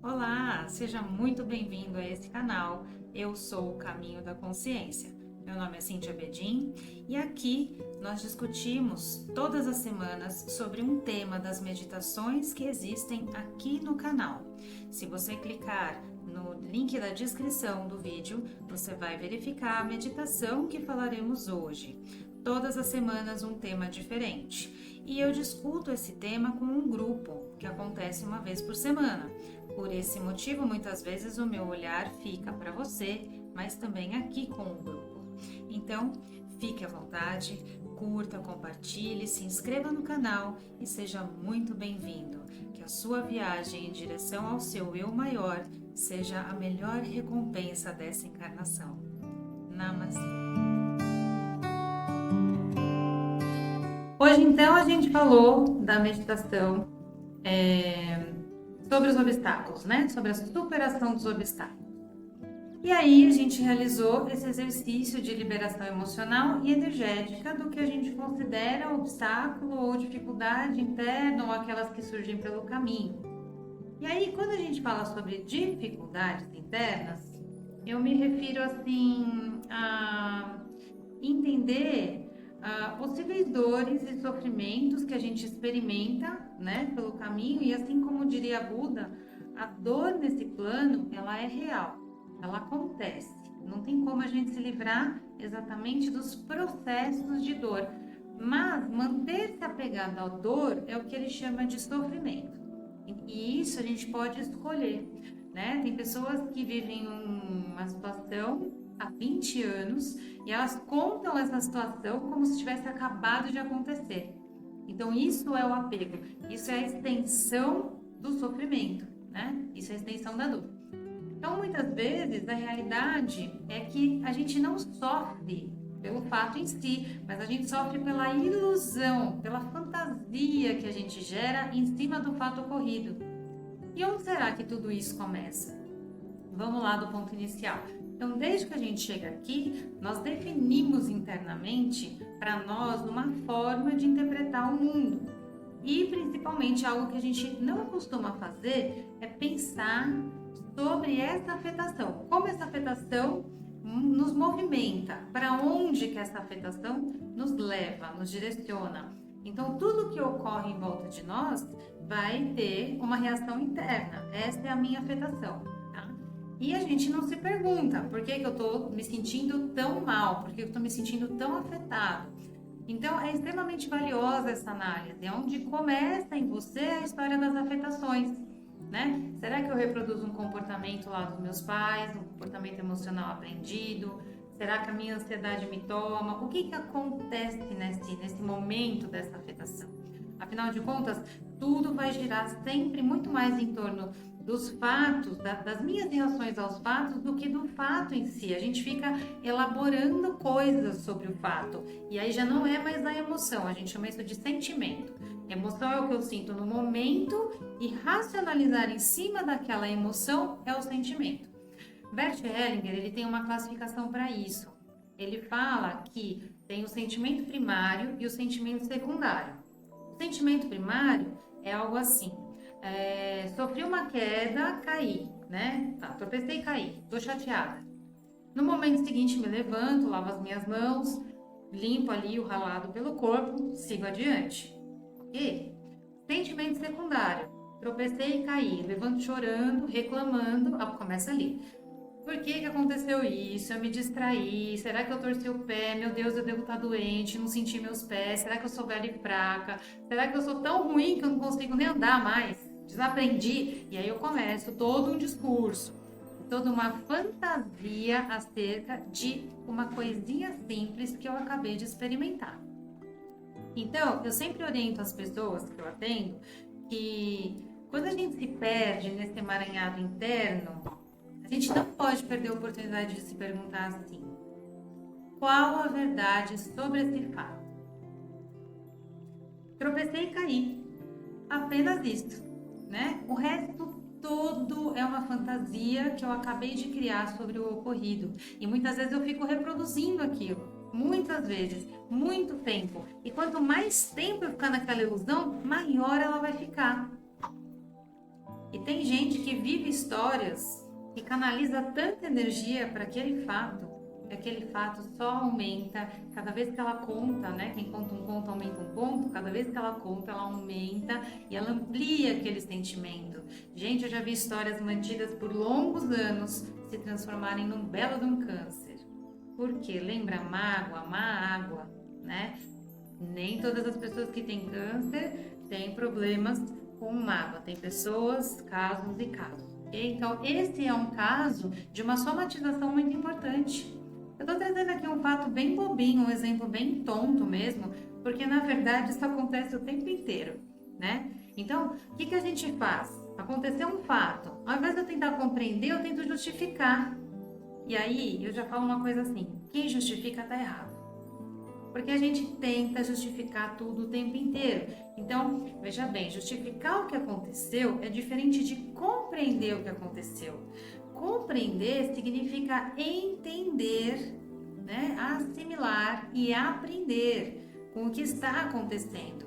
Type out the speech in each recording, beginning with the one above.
Olá, seja muito bem-vindo a esse canal. Eu sou o Caminho da Consciência. Meu nome é Cíntia Bedin e aqui nós discutimos todas as semanas sobre um tema das meditações que existem aqui no canal. Se você clicar no link da descrição do vídeo, você vai verificar a meditação que falaremos hoje. Todas as semanas um tema diferente. E eu discuto esse tema com um grupo que acontece uma vez por semana. Por esse motivo, muitas vezes o meu olhar fica para você, mas também aqui com o grupo. Então, fique à vontade, curta, compartilhe, se inscreva no canal e seja muito bem-vindo. Que a sua viagem em direção ao seu eu maior seja a melhor recompensa dessa encarnação. Namastê! Hoje, então, a gente falou da meditação sobre os obstáculos, né? Sobre a superação dos obstáculos. E aí, a gente realizou esse exercício de liberação emocional e energética do que a gente considera obstáculo ou dificuldade interna ou aquelas que surgem pelo caminho. E aí, quando a gente fala sobre dificuldades internas, eu me refiro, assim, a entender possíveis dores e sofrimentos que a gente experimenta, né, pelo caminho, e assim como diria Buda, a dor nesse plano, ela é real, ela acontece, não tem como a gente se livrar exatamente dos processos de dor, mas manter-se apegado à dor é o que ele chama de sofrimento, e isso a gente pode escolher, né? Tem pessoas que vivem uma situação há 20 anos e elas contam essa situação como se tivesse acabado de acontecer. Então isso é o apego, isso é a extensão do sofrimento, né? Isso é a extensão da dor. Então muitas vezes a realidade é que a gente não sofre pelo fato em si, mas a gente sofre pela ilusão, pela fantasia que a gente gera em cima do fato ocorrido. E onde será que tudo isso começa? Vamos lá do ponto inicial. Então, desde que a gente chega aqui, nós definimos internamente para nós uma forma de interpretar o mundo. E principalmente algo que a gente não costuma fazer é pensar sobre essa afetação. Como essa afetação nos movimenta, para onde que essa afetação nos leva, nos direciona. Então, tudo que ocorre em volta de nós vai ter uma reação interna. Essa é a minha afetação. E a gente não se pergunta por que eu estou me sentindo tão mal, por que eu estou me sentindo tão afetado. Então, é extremamente valiosa essa análise, é onde começa em você a história das afetações, né? Será que eu reproduzo um comportamento lá dos meus pais, um comportamento emocional aprendido? Será que a minha ansiedade me toma? O que acontece nesse momento dessa afetação? Afinal de contas, tudo vai girar sempre muito mais em torno dos fatos, das minhas reações aos fatos, do que do fato em si. A gente fica elaborando coisas sobre o fato. E aí já não é mais a emoção, a gente chama isso de sentimento. Emoção é o que eu sinto no momento e racionalizar em cima daquela emoção é o sentimento. Bert Hellinger, ele tem uma classificação para isso. Ele fala que tem o sentimento primário e o sentimento secundário. O sentimento primário é algo assim: sofri uma queda, caí, né? Tropecei e caí, tô chateada. No momento seguinte me levanto, lavo as minhas mãos, limpo ali o ralado pelo corpo, sigo adiante. Ok? Sentimento secundário: tropecei e caí, levanto chorando, reclamando, começa ali. Por que aconteceu isso? Eu me distraí. Será que eu torci o pé? Meu Deus, eu devo estar doente, não senti meus pés. Será que eu sou velha e fraca? Será que eu sou tão ruim que eu não consigo nem andar mais? Desaprendi. E aí eu começo todo um discurso, toda uma fantasia acerca de uma coisinha simples que eu acabei de experimentar. Então, eu sempre oriento as pessoas que eu atendo que quando a gente se perde nesse emaranhado interno, a gente não pode perder a oportunidade de se perguntar assim: qual a verdade sobre esse fato? Tropecei e caí. Apenas isso, né? O resto todo é uma fantasia que eu acabei de criar sobre o ocorrido. E muitas vezes eu fico reproduzindo aquilo. Muitas vezes, muito tempo. E quanto mais tempo eu ficar naquela ilusão, maior ela vai ficar. E tem gente que vive histórias e canaliza tanta energia para aquele fato, que aquele fato só aumenta, cada vez que ela conta, né? Quem conta um conto aumenta um ponto, cada vez que ela conta, ela aumenta e ela amplia aquele sentimento. Gente, eu já vi histórias mantidas por longos anos se transformarem num belo de um câncer. Por quê? Lembra mágoa, má água, né? Nem todas as pessoas que têm câncer têm problemas com mágoa. Tem pessoas, casos e casos. Então, esse é um caso de uma somatização muito importante. Eu estou trazendo aqui um fato bem bobinho, um exemplo bem tonto mesmo, porque na verdade isso acontece o tempo inteiro, né? Então, o que a gente faz? Aconteceu um fato. Ao invés de eu tentar compreender, eu tento justificar. E aí, eu já falo uma coisa assim, quem justifica está errado. Porque a gente tenta justificar tudo o tempo inteiro. Então, veja bem, justificar o que aconteceu é diferente de compreender o que aconteceu. Compreender significa entender, né? Assimilar e aprender com o que está acontecendo.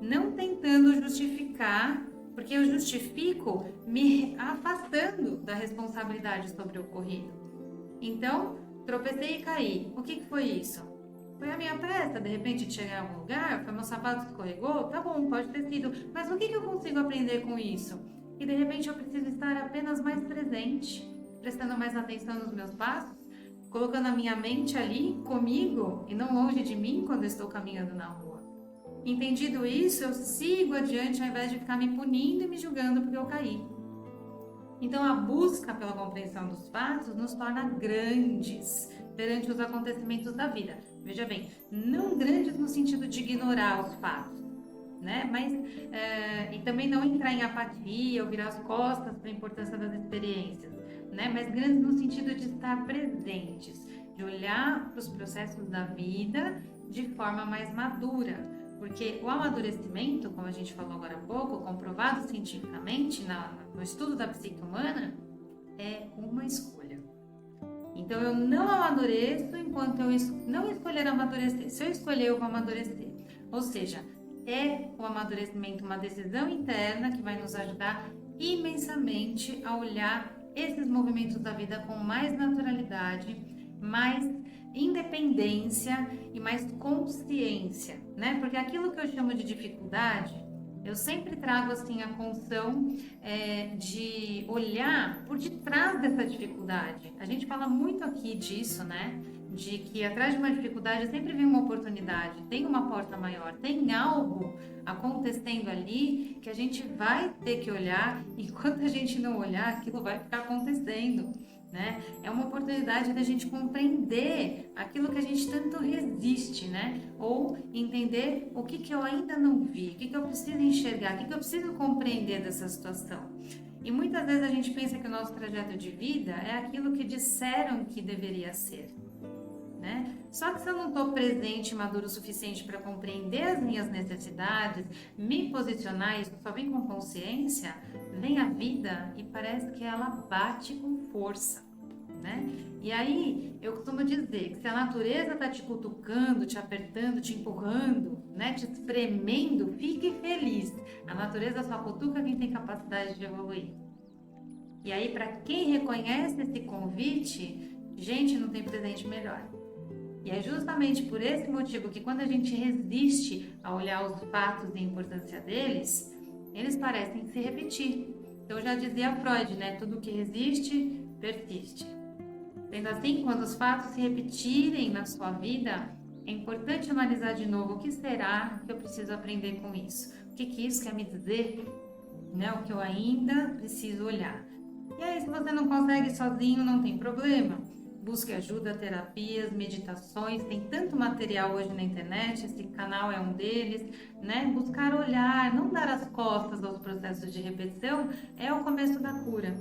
Não tentando justificar, porque eu justifico me afastando da responsabilidade sobre o ocorrido. Então, tropecei e caí. O que foi isso? Foi a minha pressa, de repente, de chegar em algum lugar? Foi meu sapato que escorregou? Tá bom, pode ter sido. Mas o que eu consigo aprender com isso? E de repente eu preciso estar apenas mais presente, prestando mais atenção nos meus passos, colocando a minha mente ali comigo e não longe de mim quando eu estou caminhando na rua. Entendido isso, eu sigo adiante ao invés de ficar me punindo e me julgando porque eu caí. Então a busca pela compreensão dos fatos nos torna grandes perante os acontecimentos da vida. Veja bem, não grandes no sentido de ignorar os fatos, né? Mas e também não entrar em apatia ou virar as costas para a importância das experiências, né? Mas grandes no sentido de estar presentes, de olhar para os processos da vida de forma mais madura, porque o amadurecimento, como a gente falou agora há pouco, comprovado cientificamente no estudo da psique humana, é uma escolha. Então, eu não amadureço enquanto eu não escolher amadurecer. Se eu escolher, eu vou amadurecer. Ou seja, é o amadurecimento uma decisão interna que vai nos ajudar imensamente a olhar esses movimentos da vida com mais naturalidade, mais independência e mais consciência, né? Porque aquilo que eu chamo de dificuldade, eu sempre trago assim a função de olhar por detrás dessa dificuldade. A gente fala muito aqui disso, né? De que atrás de uma dificuldade sempre vem uma oportunidade, tem uma porta maior, tem algo acontecendo ali que a gente vai ter que olhar, e enquanto a gente não olhar, aquilo vai ficar acontecendo, né? É uma oportunidade da gente compreender aquilo que a gente tanto resiste, né? Ou entender o que eu ainda não vi, o que eu preciso enxergar, o que eu preciso compreender dessa situação. E muitas vezes a gente pensa que o nosso trajeto de vida é aquilo que disseram que deveria ser, né? Só que se eu não estou presente e maduro o suficiente para compreender as minhas necessidades, me posicionar, isso só vem com consciência, vem a vida e parece que ela bate com força, né? E aí eu costumo dizer que se a natureza está te cutucando, te apertando, te empurrando, né, te espremendo, fique feliz. A natureza só cutuca quem tem capacidade de evoluir. E aí, para quem reconhece esse convite, gente, não tem presente melhor. E é justamente por esse motivo que quando a gente resiste a olhar os fatos e a importância deles, eles parecem se repetir. Então já dizia Freud, né? Tudo que resiste, persiste. Sendo assim, quando os fatos se repetirem na sua vida, é importante analisar de novo o que será que eu preciso aprender com isso. O que isso quer me dizer, né? O que eu ainda preciso olhar. E aí, se você não consegue sozinho, não tem problema. Busque ajuda, terapias, meditações, tem tanto material hoje na internet, esse canal é um deles, né? Buscar olhar, não dar as costas aos processos de repetição é o começo da cura.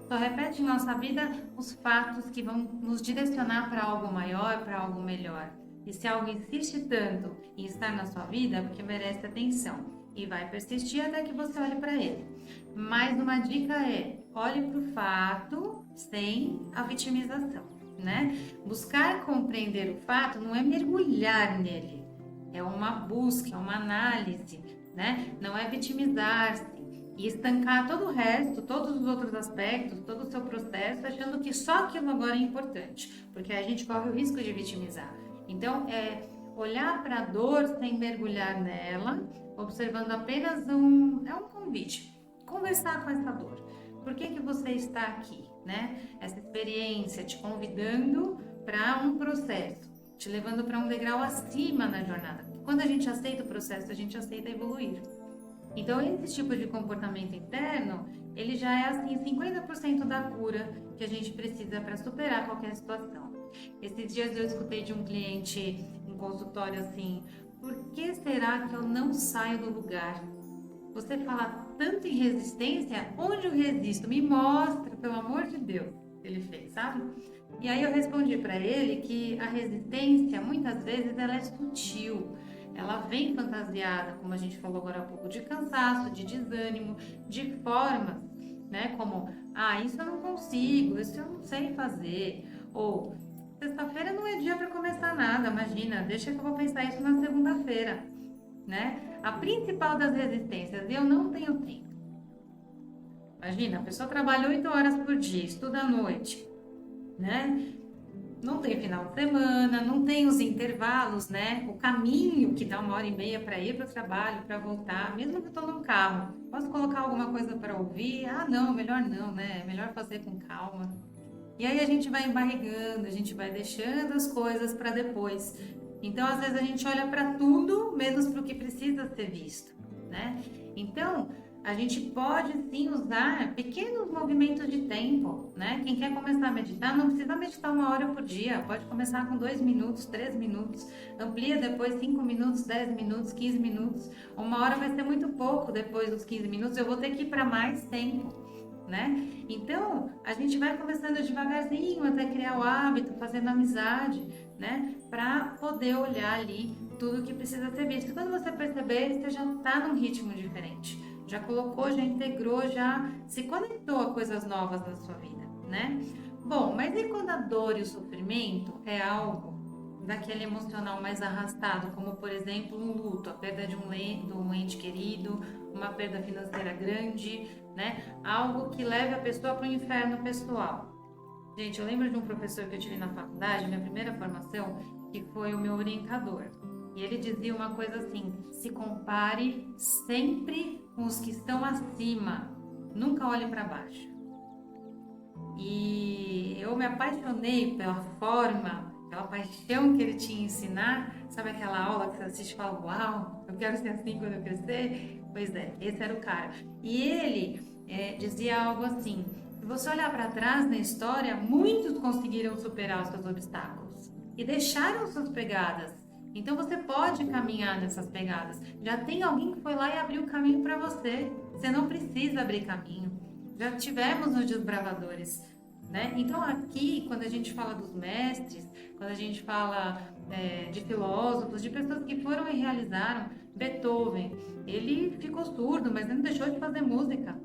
Só repete em nossa vida os fatos que vão nos direcionar para algo maior, para algo melhor. E se algo insiste tanto em estar na sua vida, é porque merece atenção. E vai persistir até que você olhe para ele. Mais uma dica é, olhe para o fato sem a vitimização, né? Buscar compreender o fato não é mergulhar nele, é uma busca, é uma análise, né? Não é vitimizar-se, e estancar todo o resto, todos os outros aspectos, todo o seu processo, achando que só aquilo agora é importante, porque a gente corre o risco de vitimizar. Então, é olhar para a dor sem mergulhar nela, observando apenas um convite, conversar com essa dor. Por que você está aqui, né? Essa experiência te convidando para um processo, te levando para um degrau acima na jornada. Quando a gente aceita o processo, a gente aceita evoluir. Então, esse tipo de comportamento interno, ele já é assim 50% da cura que a gente precisa para superar qualquer situação. Esses dias eu escutei de um cliente em consultório assim: por que será que eu não saio do lugar? Você fala tanto em resistência, onde eu resisto? Me mostra, pelo amor de Deus, ele fez, sabe? E aí eu respondi para ele que a resistência, muitas vezes, ela é sutil. Ela vem fantasiada, como a gente falou agora há pouco, de cansaço, de desânimo, de formas, né? Como, isso eu não consigo, isso eu não sei fazer. Ou, sexta-feira não é dia para começar nada, imagina, deixa que eu vou pensar isso na segunda-feira, né? A principal das resistências, eu não tenho tempo. Imagina, a pessoa trabalha 8 horas por dia, estuda à noite, né? Não tem final de semana, não tem os intervalos, né? O caminho que dá 1h30 para ir para o trabalho, para voltar, mesmo que eu estou num carro, posso colocar alguma coisa para ouvir? Não, melhor não, né? É melhor fazer com calma. E aí a gente vai embarrigando, a gente vai deixando as coisas para depois. Então, às vezes a gente olha para tudo, menos para o que precisa ser visto, né? Então, a gente pode sim usar pequenos movimentos de tempo, né? Quem quer começar a meditar, não precisa meditar 1 hora por dia, pode começar com 2 minutos, 3 minutos, amplia depois 5 minutos, 10 minutos, 15 minutos. 1 hora vai ser muito pouco depois dos 15 minutos, eu vou ter que ir para mais tempo, né? Então, a gente vai começando devagarzinho até criar o hábito, fazendo amizade, né? Para poder olhar ali tudo que precisa ser visto. E quando você perceber, você já está num ritmo diferente. Já colocou, já integrou, já se conectou a coisas novas na sua vida, né? Bom, mas e quando a dor e o sofrimento é algo daquele emocional mais arrastado, como por exemplo um luto, a perda de um ente querido, uma perda financeira grande, né? Algo que leve a pessoa para o inferno pessoal. Gente, eu lembro de um professor que eu tive na faculdade, minha primeira formação, que foi o meu orientador. E ele dizia uma coisa assim: se compare sempre com os que estão acima, nunca olhe para baixo. E eu me apaixonei pela forma, pela paixão que ele tinha em ensinar. Sabe aquela aula que você assiste e fala: uau, eu quero ser assim quando eu crescer? Pois é, esse era o cara. E ele dizia algo assim: se você olhar para trás na história, muitos conseguiram superar os seus obstáculos e deixaram suas pegadas. Então você pode caminhar nessas pegadas. Já tem alguém que foi lá e abriu o caminho para você. Você não precisa abrir caminho. Já tivemos os desbravadores, né? Então aqui, quando a gente fala dos mestres, quando a gente fala de filósofos, de pessoas que foram e realizaram, Beethoven, ele ficou surdo, mas ele não deixou de fazer música.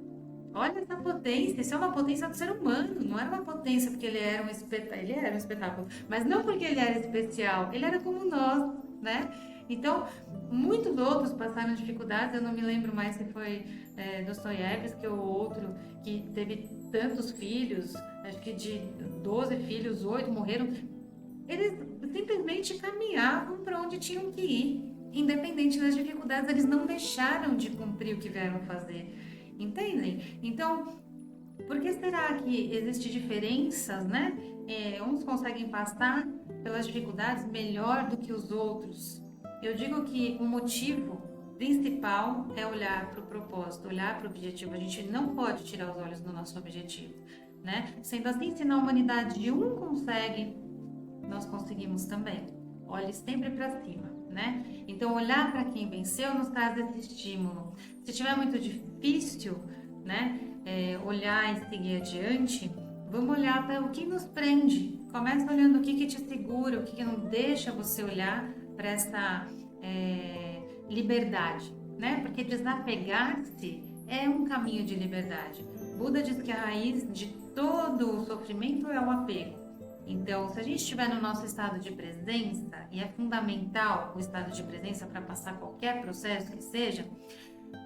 Olha essa potência, isso é uma potência do ser humano, não era uma potência porque ele era um espetáculo, mas não porque ele era especial, ele era como nós, né? Então, muitos outros passaram dificuldades, eu não me lembro mais se foi Dostoiévski ou outro que teve tantos filhos, acho que de 12 filhos, 8 morreram. Eles simplesmente caminhavam para onde tinham que ir, independente das dificuldades, eles não deixaram de cumprir o que vieram fazer. Entendem? Então, por que será que existem diferenças, né? Uns conseguem passar pelas dificuldades melhor do que os outros. Eu digo que o motivo principal é olhar para o propósito, olhar para o objetivo. A gente não pode tirar os olhos do nosso objetivo, né? Sendo assim, se na humanidade um consegue, nós conseguimos também. Olhe sempre para cima, né? Então, olhar para quem venceu nos traz esse estímulo. Se tiver muito difícil, né, olhar e seguir adiante, vamos olhar para o que nos prende. Começa olhando o que te segura, o que não deixa você olhar para essa liberdade, né? Porque desapegar-se é um caminho de liberdade. Buda diz que a raiz de todo o sofrimento é o apego. Então, se a gente estiver no nosso estado de presença, e é fundamental o estado de presença para passar qualquer processo que seja,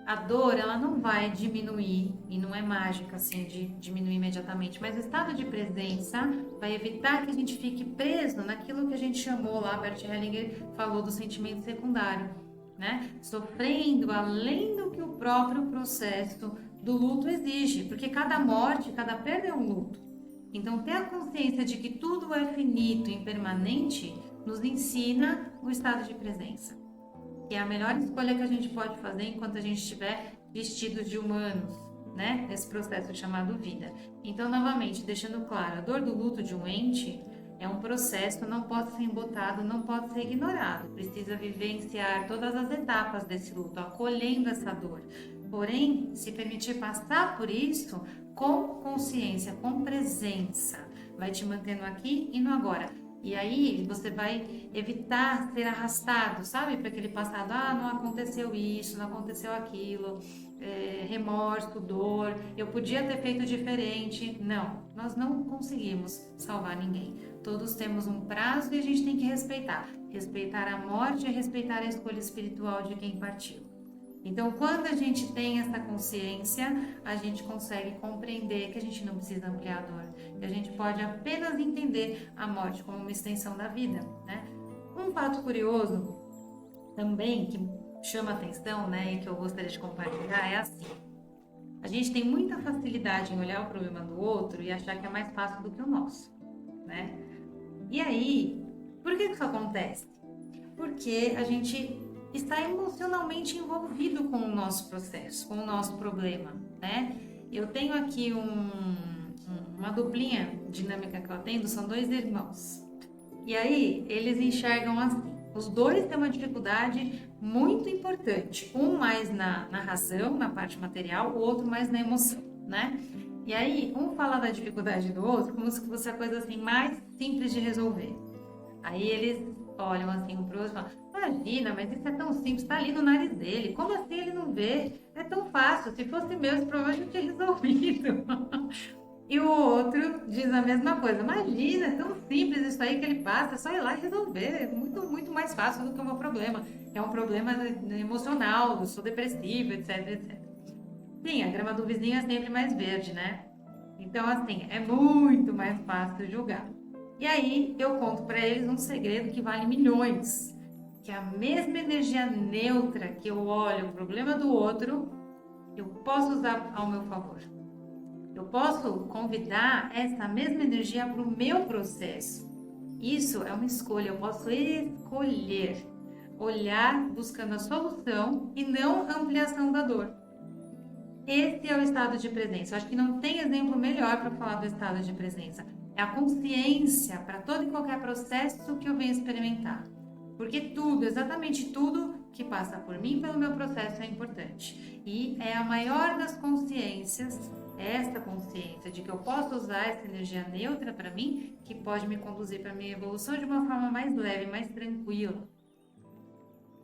A dor, ela não vai diminuir, e não é mágica assim de diminuir imediatamente, mas o estado de presença vai evitar que a gente fique preso naquilo que a gente chamou lá, Bert Hellinger falou do sentimento secundário, né? Sofrendo além do que o próprio processo do luto exige, porque cada morte, cada perda é um luto. Então, ter a consciência de que tudo é finito e impermanente nos ensina o estado de presença, que é a melhor escolha que a gente pode fazer enquanto a gente estiver vestidos de humanos, né? Nesse processo chamado vida. Então, novamente, deixando claro, a dor do luto de um ente é um processo, não pode ser embotado, não pode ser ignorado. Precisa vivenciar todas as etapas desse luto, acolhendo essa dor. Porém, se permitir passar por isso com consciência, com presença, vai te mantendo aqui e no agora. E aí você vai evitar ser arrastado, sabe? Para aquele passado, não aconteceu isso, não aconteceu aquilo, remorso, dor, eu podia ter feito diferente. Não, nós não conseguimos salvar ninguém. Todos temos um prazo e a gente tem que respeitar. Respeitar a morte e respeitar a escolha espiritual de quem partiu. Então, quando a gente tem essa consciência, a gente consegue compreender que a gente não precisa ampliar a dor, que a gente pode apenas entender a morte como uma extensão da vida, né? Um fato curioso também que chama atenção, né, e que eu gostaria de compartilhar é assim: a gente tem muita facilidade em olhar o problema do outro e achar que é mais fácil do que o nosso, né? E aí, por que isso acontece? Porque a gente está emocionalmente envolvido com o nosso processo, com o nosso problema, né? Eu tenho aqui uma duplinha dinâmica que eu atendo, são 2 irmãos. E aí, eles enxergam assim, os 2 têm uma dificuldade muito importante, um mais na razão, na parte material, o outro mais na emoção, né? E aí, um fala da dificuldade do outro como se fosse a coisa assim mais simples de resolver. Aí eles olham assim um pro outro e falam: imagina, mas isso é tão simples, tá ali no nariz dele, como assim ele não vê? É tão fácil, se fosse meu, esse problema eu tinha resolvido. E o outro diz a mesma coisa: imagina, é tão simples isso aí que ele passa, é só ir lá e resolver, é muito, muito mais fácil do que o meu problema. É um problema emocional, eu sou depressivo, etc, etc. Sim, a grama do vizinho é sempre mais verde, né? Então, assim, é muito mais fácil julgar. E aí, eu conto para eles um segredo que vale milhões, que a mesma energia neutra que eu olho o problema do outro, eu posso usar ao meu favor. Eu posso convidar essa mesma energia para o meu processo. Isso é uma escolha, eu posso escolher olhar buscando a solução e não a ampliação da dor. Esse é o estado de presença. Eu acho que não tem exemplo melhor para falar do estado de presença. É a consciência para todo e qualquer processo que eu venho experimentar. Porque tudo, exatamente tudo que passa por mim, pelo meu processo é importante. E é a maior das consciências, essa consciência de que eu posso usar essa energia neutra para mim, que pode me conduzir para a minha evolução de uma forma mais leve, mais tranquila.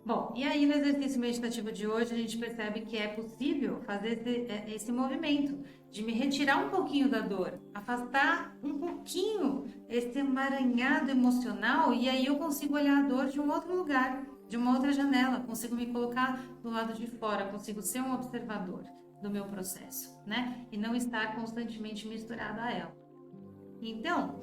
Bom, e aí no exercício meditativo de hoje a gente percebe que é possível fazer esse movimento de me retirar um pouquinho da dor, afastar um pouquinho esse emaranhado emocional, e aí eu consigo olhar a dor de um outro lugar, de uma outra janela, consigo me colocar do lado de fora, consigo ser um observador do meu processo, né? E não estar constantemente misturado a ela. Então,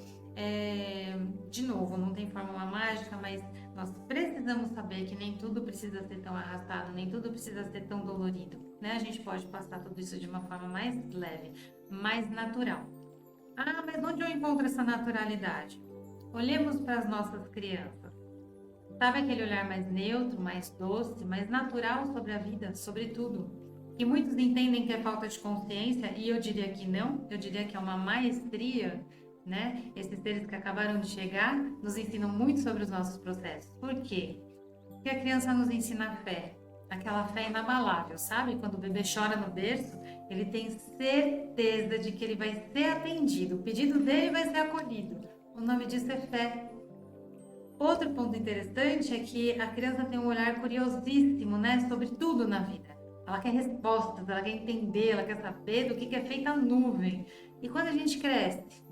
de novo, não tem fórmula mágica, mas nós precisamos saber que nem tudo precisa ser tão arrastado, nem tudo precisa ser tão dolorido, né? A gente pode passar tudo isso de uma forma mais leve, mais natural. Mas onde eu encontro essa naturalidade? Olhemos para as nossas crianças. Sabe aquele olhar mais neutro, mais doce, mais natural sobre a vida, sobre tudo? Que muitos entendem que é falta de consciência, e eu diria que não, eu diria que é uma maestria, né? Esses seres que acabaram de chegar nos ensinam muito sobre os nossos processos. Por quê? Porque a criança nos ensina a fé, aquela fé inabalável, sabe? Quando o bebê chora no berço, ele tem certeza de que ele vai ser atendido, o pedido dele vai ser acolhido. O nome disso é fé. Outro ponto interessante é que a criança tem um olhar curiosíssimo, né, sobre tudo na vida. Ela quer respostas, ela quer entender, ela quer saber do que é feita a nuvem. E quando a gente cresce,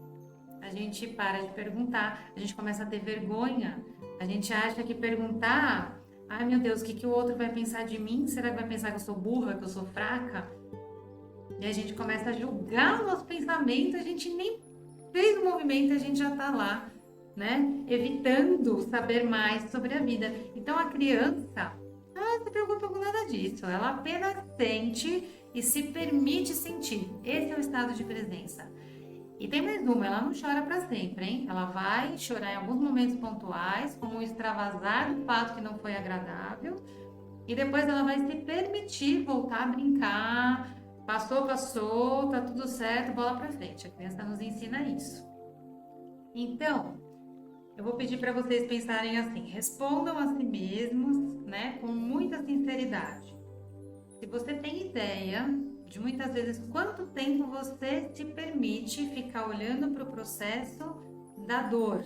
a gente para de perguntar, a gente começa a ter vergonha, a gente acha que perguntar ai meu Deus, o que o outro vai pensar de mim? Será que vai pensar que eu sou burra, que eu sou fraca? E a gente começa a julgar o nosso pensamento, a gente nem fez o movimento, a gente já tá lá, né? Evitando saber mais sobre a vida. Então a criança, ela não se preocupa com nada disso, ela apenas sente e se permite sentir. Esse é o estado de presença. E tem mais uma, ela não chora para sempre, hein? Ela vai chorar em alguns momentos pontuais, como um extravasar do fato que não foi agradável, e depois ela vai se permitir voltar a brincar. Passou, passou, tá tudo certo, bola para frente. A criança nos ensina isso. Então, eu vou pedir para vocês pensarem assim, respondam a si mesmos, né, com muita sinceridade. Se você tem ideia de muitas vezes quanto tempo você se permite ficar olhando para o processo da dor,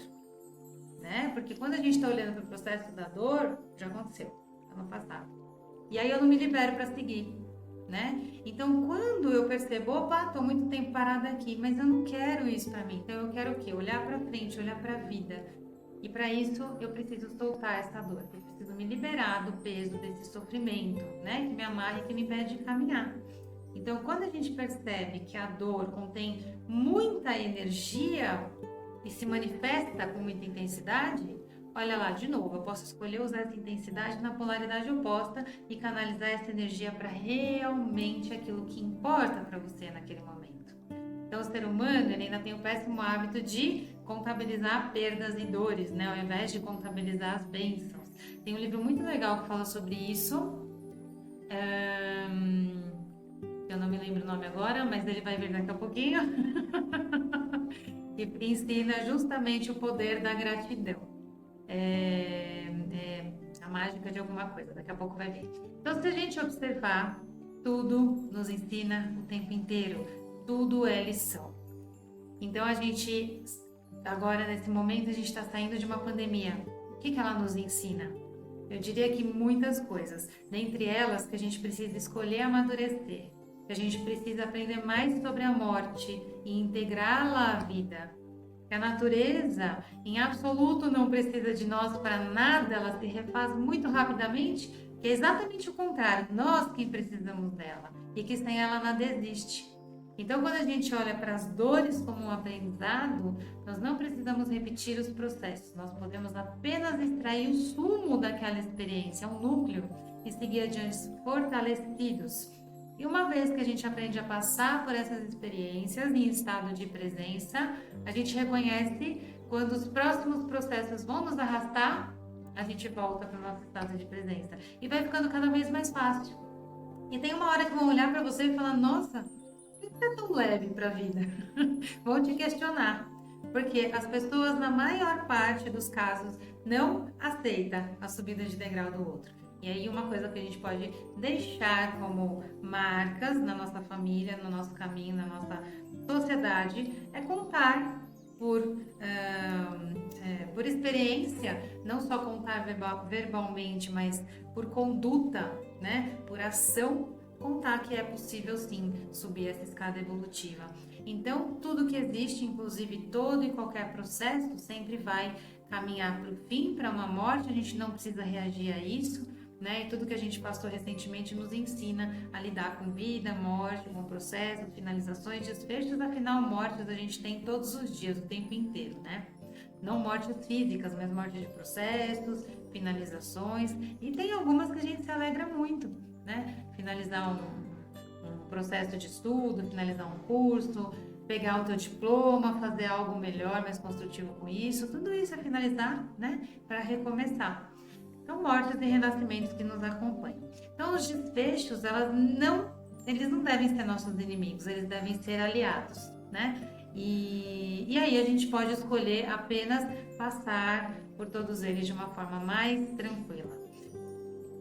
né? Porque quando a gente está olhando para o processo da dor, já aconteceu, ano passado. E aí eu não me libero para seguir, né? Então, quando eu percebo, opa, tô muito tempo parada aqui, mas eu não quero isso para mim. Então, eu quero o quê? Olhar para frente, olhar para a vida. E para isso, eu preciso soltar essa dor. Eu preciso me liberar do peso desse sofrimento, né? Que me amarra e que me impede de caminhar. Então, quando a gente percebe que a dor contém muita energia e se manifesta com muita intensidade, olha lá, de novo, eu posso escolher usar essa intensidade na polaridade oposta e canalizar essa energia para realmente aquilo que importa para você naquele momento. Então, o ser humano ele ainda tem o péssimo hábito de contabilizar perdas e dores, né? Ao invés de contabilizar as bênçãos. Tem um livro muito legal que fala sobre isso. Eu não me lembro o nome agora, mas ele vai vir daqui a pouquinho. E ensina justamente o poder da gratidão. A mágica de alguma coisa, daqui a pouco vai ver. Então, se a gente observar, tudo nos ensina o tempo inteiro, tudo é lição. Então, a gente, agora nesse momento, a gente está saindo de uma pandemia. O que ela nos ensina? Eu diria que muitas coisas, dentre elas que a gente precisa escolher amadurecer, que a gente precisa aprender mais sobre a morte e integrá-la à vida. Que a natureza, em absoluto, não precisa de nós para nada, ela se refaz muito rapidamente, que é exatamente o contrário, nós que precisamos dela e que sem ela nada existe. Então, quando a gente olha para as dores como um aprendizado, nós não precisamos repetir os processos, nós podemos apenas extrair o sumo daquela experiência, um núcleo, e seguir adiante fortalecidos. E uma vez que a gente aprende a passar por essas experiências em estado de presença, a gente reconhece quando os próximos processos vão nos arrastar, a gente volta para o nosso estado de presença. E vai ficando cada vez mais fácil. E tem uma hora que vão olhar para você e falar, nossa, por que é tão leve para a vida? Vão te questionar. Porque as pessoas, na maior parte dos casos, não aceitam a subida de degrau do outro. E aí uma coisa que a gente pode deixar como marcas na nossa família, no nosso caminho, na nossa sociedade, é contar por experiência, não só contar verbalmente, mas por conduta, né? Por ação, contar que é possível sim subir essa escada evolutiva. Então, tudo que existe, inclusive todo e qualquer processo, sempre vai caminhar para o fim, para uma morte, a gente não precisa reagir a isso. Né? E tudo que a gente passou recentemente nos ensina a lidar com vida, morte, com processos, finalizações, desfechos. Afinal, mortes a gente tem todos os dias, o tempo inteiro, né? Não mortes físicas, mas mortes de processos, finalizações. E tem algumas que a gente se alegra muito, né? Finalizar um processo de estudo, finalizar um curso, pegar o teu diploma, fazer algo melhor, mais construtivo com isso. Tudo isso é finalizar, né? Para recomeçar. São mortes e renascimentos que nos acompanham. Então, os desfechos, eles não devem ser nossos inimigos, eles devem ser aliados, né? E aí a gente pode escolher apenas passar por todos eles de uma forma mais tranquila.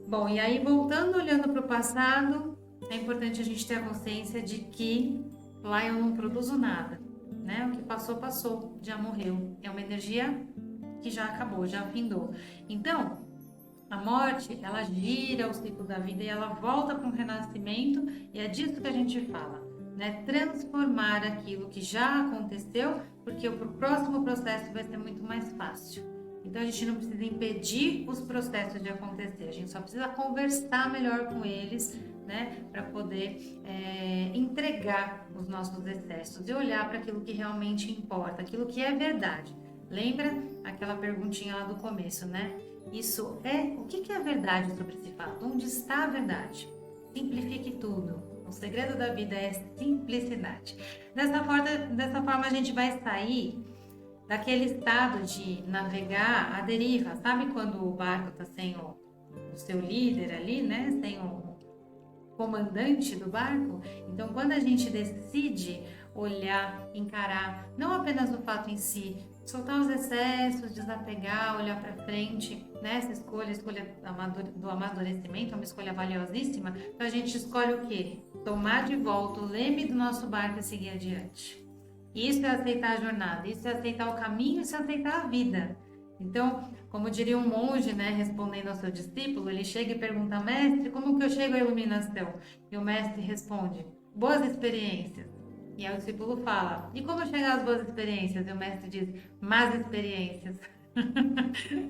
Bom, e aí voltando, olhando para o passado, é importante a gente ter a consciência de que lá eu não produzo nada, né? O que passou, passou, já morreu. É uma energia que já acabou, já findou. Então, a morte, ela gira o ciclo da vida e ela volta para um renascimento, e é disso que a gente fala, né? Transformar aquilo que já aconteceu, porque o próximo processo vai ser muito mais fácil. Então a gente não precisa impedir os processos de acontecer, a gente só precisa conversar melhor com eles, né, para poder entregar os nossos excessos e olhar para aquilo que realmente importa, aquilo que é verdade. Lembra aquela perguntinha lá do começo, né? Isso o que é verdade sobre esse fato? Onde está a verdade? Simplifique tudo. O segredo da vida é simplicidade. Dessa forma a gente vai sair daquele estado de navegar à deriva. Sabe quando o barco está sem o seu líder ali, né? Sem o comandante do barco? Então, quando a gente decide olhar, encarar, não apenas o fato em si, soltar os excessos, desapegar, olhar para frente, né? Essa escolha do amadurecimento é uma escolha valiosíssima. Então, a gente escolhe o quê? Tomar de volta o leme do nosso barco e seguir adiante. Isso é aceitar a jornada, isso é aceitar o caminho, isso é aceitar a vida. Então, como diria um monge, né, respondendo ao seu discípulo, ele chega e pergunta: mestre, como que eu chego à iluminação? E o mestre responde: boas experiências. E aí o discípulo fala: e como chegar às boas experiências? E o mestre diz: más experiências.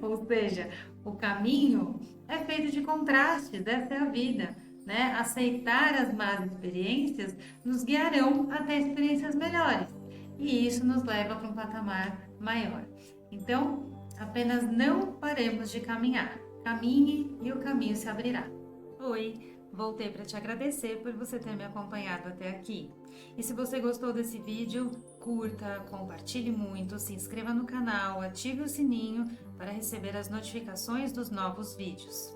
Ou seja, o caminho é feito de contrastes, essa é a vida, né? Aceitar as más experiências nos guiarão até experiências melhores. E isso nos leva para um patamar maior. Então, apenas não paremos de caminhar. Caminhe e o caminho se abrirá. Oi, voltei para te agradecer por você ter me acompanhado até aqui. E se você gostou desse vídeo, curta, compartilhe muito, se inscreva no canal, ative o sininho para receber as notificações dos novos vídeos.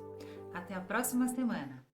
Até a próxima semana!